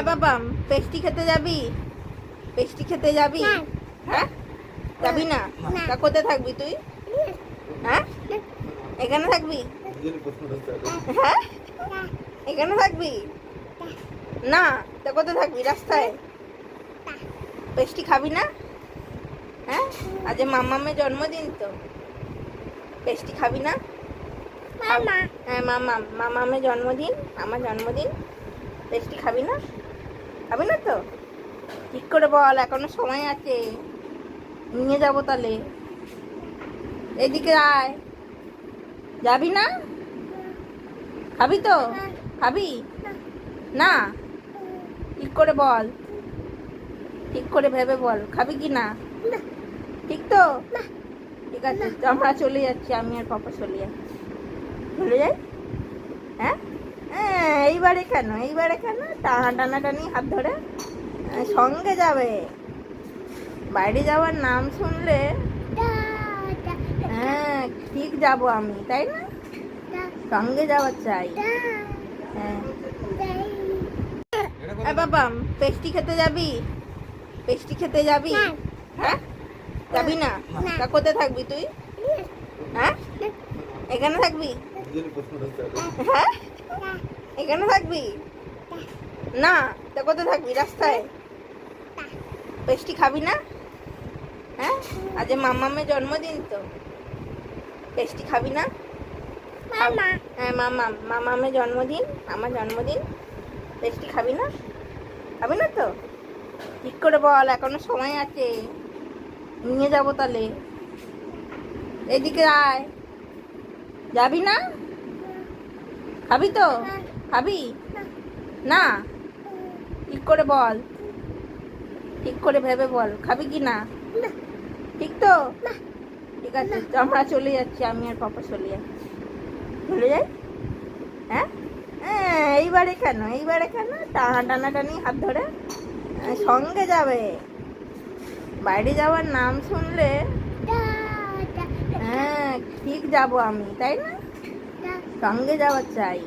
বাবা, পেস্টি খেতে যাবি? পেস্টি খেতে যাবি? হ্যাঁ, যাবি না? তা কোথায় থাকবি তুই? হ্যাঁ, এখানে থাকবি? হ্যাঁ, এখানে থাকবি না? তা কোথায় থাকবি? রাস্তায়? পেস্টি খাবি না? হ্যাঁ, আজ মামামের জন্মদিন তো, পেস্টি খাবি না? হ্যাঁ, মামামের জন্মদিন, আমার জন্মদিন, পেস্টি খাবি না? খাবি না তো? ঠিক করে বল, এখনো সময় আছে, নিয়ে যাবো তাহলে। এদিকে আয়, যাবি না? খাবি তো? খাবি না? ঠিক করে বল, ঠিক করে ভেবে বল, খাবি কি না? ঠিক তো? ঠিক আছে, আমরা চলে যাচ্ছি, আমি আর পাপা চলে যাচ্ছি। চলে যাই? হ্যাঁ, এইবারে কেন, এইবারে কেন? টানাটানি হাত ধরে সঙ্গে যাবে। বাইরে যাওয়ার নাম শুনলে হ্যাঁ ঠিক যাব আমি, তাই না? সঙ্গে যাওয়ার চাই। হ্যাঁ বাবা, পেস্টি খেতে যাবি? পেস্টি খেতে যাবি? হ্যাঁ, যাবি না? তা কোথায় থাকবি তুই? হ্যাঁ, এখানে থাকবি? হ্যাঁ, এখানে থাকবি না? তা কোথায় থাকবি? রাস্তায়? পেস্টি খাবি না? হ্যাঁ, আজ মামামের জন্মদিন তো, পেস্টি খাবি না? হ্যাঁ, মামামের জন্মদিন, আমার জন্মদিন, পেস্টি খাবি না? খাবি না তো? ঠিক করে বল, এখনো সময় আছে, নিয়ে যাবো তাহলে। এদিকে আয়, যাবি না? খাবি তো? খাবি না? ঠিক করে বল, ঠিক করে ভেবে বল, খাবি কি না? ঠিক তো? ঠিক আছে, আমরা চলে যাচ্ছি, আমি আর পাপা চলে যাচ্ছি। চলে যাই? হ্যাঁ, এইবারে কেন, এইবারে কেন? টানাটানি হাত ধরে সঙ্গে যাবে। বাইরে যাওয়ার নাম শুনলে হ্যাঁ ঠিক যাব আমি, তাই না? সঙ্গে যাওয়ার চাই।